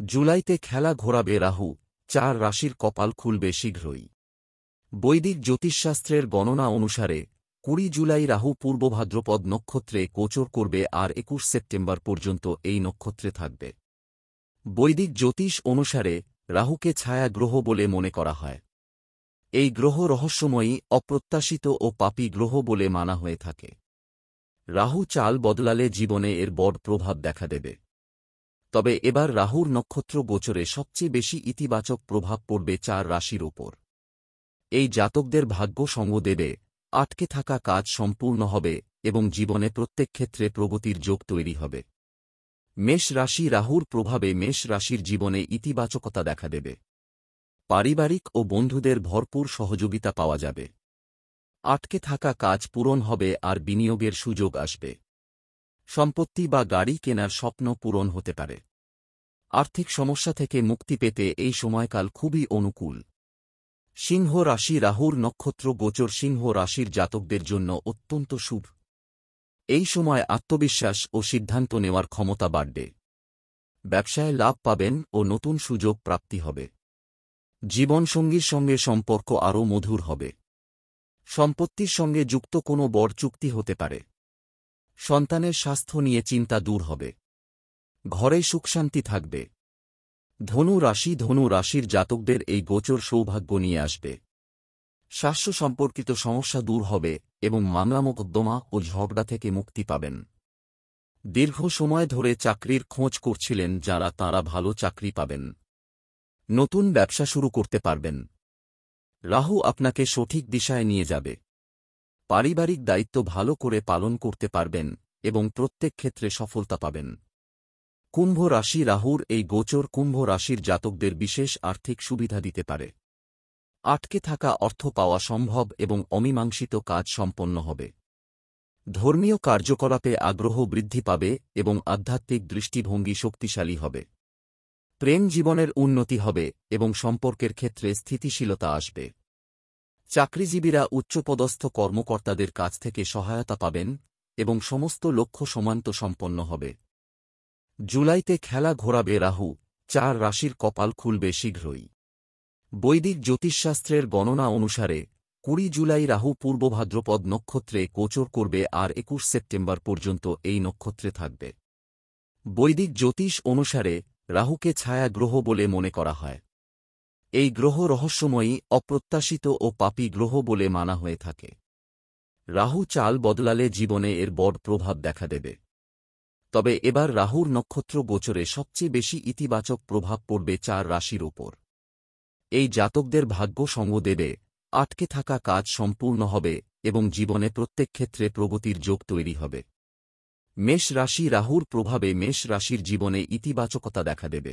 জুলাইতে খেলা ঘোরাবে রাহু, 4 রাশির কপাল খুলবে শীঘ্রই। বৈদিক জ্যোতিষশাস্ত্রের গণনা অনুসারে 20 জুলাই রাহু পূর্ব ভাদ্রপদ নক্ষত্রে গোচর করবে আর 21 সেপ্টেম্বর পর্যন্ত এই নক্ষত্রে থাকবে। বৈদিক জ্যোতিষ অনুসারে রাহুকে ছায়া গ্রহ বলে মনে করা হয়। এই গ্রহ রহস্যময়ী, অপ্রত্যাশিত ও পাপী গ্রহ বলে মানা হয়ে থাকে। রাহু চাল বদলালে জীবনে এর বড় প্রভাব দেখা দেবে। তবে এবার রাহুর নক্ষত্র গোচরে সবচেয়ে বেশি ইতিবাচক প্রভাব পড়বে 4 রাশির ওপর। এই জাতকদের ভাগ্য সঙ্গ দেবে, আটকে থাকা কাজ সম্পূর্ণ হবে এবং জীবনে প্রত্যেক ক্ষেত্রে প্রগতির যোগ তৈরি হবে। মেষ রাশি রাহুর প্রভাবে মেষ রাশির জীবনে ইতিবাচকতা দেখা দেবে। পারিবারিক ও বন্ধুদের ভরপুর সহযোগিতা পাওয়া যাবে। আটকে থাকা কাজ পূরণ হবে আর বিনিয়োগের সুযোগ আসবে। সম্পত্তি বা গাড়ি কেনার স্বপ্ন পূরণ হতে পারে। আর্থিক সমস্যা থেকে মুক্তি পেতে এই সময়কাল খুবই অনুকূল। সিংহ রাশি রাহুর নক্ষত্র গোচর সিংহ রাশির জাতকদের জন্য অত্যন্ত শুভ। এই সময় আত্মবিশ্বাস ও সিদ্ধান্ত নেওয়ার ক্ষমতা বাড়বে। ব্যবসায় লাভ পাবেন ও নতুন সুযোগ প্রাপ্তি হবে। জীবনসঙ্গীর সঙ্গে সম্পর্ক আরও মধুর হবে। সম্পত্তির সঙ্গে যুক্ত কোনো বড় চুক্তি হতে পারে। সন্তানের স্বাস্থ্য নিয়ে চিন্তা দূর হবে। ঘরে সুখশান্তি থাকবে। ধনু রাশির জাতকদের এই গোচর সৌভাগ্য নিয়ে আসবে। স্বাস্থ্য সম্পর্কিত সমস্যা দূর হবে এবং মামলা মোকদ্দমা ও ঝগড়া থেকে মুক্তি পাবেন। দীর্ঘ সময় ধরে চাকরির খোঁজ করছিলেন যারা, তাঁরা ভালো চাকরি পাবেন। নতুন ব্যবসা শুরু করতে পারবেন। রাহু আপনাকে সঠিক দিশায় নিয়ে যাবে। পারিবারিক দায়িত্ব ভালো করে পালন করতে পারবেন এবং প্রত্যেক ক্ষেত্রে সফলতা পাবেন। কুম্ভ রাশি রাহুর এই গোচর কুম্ভ রাশির জাতকদের বিশেষ আর্থিক সুবিধা দিতে পারে। আটকে থাকা অর্থ পাওয়া সম্ভব এবং অমীমাংসিত কাজ সম্পন্ন হবে। ধর্মীয় কার্যকলাপে আগ্রহ বৃদ্ধি পাবে এবং আধ্যাত্মিক দৃষ্টিভঙ্গি শক্তিশালী হবে। প্রেম জীবনের উন্নতি হবে এবং সম্পর্কের ক্ষেত্রে স্থিতিশীলতা আসবে। চাকরিজীবীরা উচ্চপদস্থ কর্মকর্তাদের কাছ থেকে সহায়তা পাবেন এবং সমস্ত লক্ষ্য সমান্ত সম্পন্ন হবে। জুলাইতে খেলা ঘোরাবে রাহু, 4 রাশির কপাল খুলবে শীঘ্রই। বৈদিক জ্যোতিষশাস্ত্রের গণনা অনুসারে 20 জুলাই রাহু পূর্ব ভাদ্রপদ নক্ষত্রে গোচর করবে আর 21 সেপ্টেম্বর পর্যন্ত এই নক্ষত্রে থাকবে। বৈদিক জ্যোতিষ অনুসারে রাহুকে ছায়া গ্রহ বলে মনে করা হয়। এই গ্রহ রহস্যময়ী, অপ্রত্যাশিত ও পাপী গ্রহ বলে মানা হয়ে থাকে। রাহু চাল বদলালে জীবনে এর বড় প্রভাব দেখা দেবে। তবে এবার রাহুর নক্ষত্র গোচরে সবচেয়ে বেশি ইতিবাচক প্রভাব পড়বে 4 রাশির ওপর। এই জাতকদের ভাগ্য সঙ্গ দেবে, আটকে থাকা কাজ সম্পূর্ণ হবে এবং জীবনে প্রত্যেক ক্ষেত্রে প্রগতির যোগ তৈরি হবে। মেষ রাশি রাহুর প্রভাবে মেষ রাশির জীবনে ইতিবাচকতা দেখা দেবে।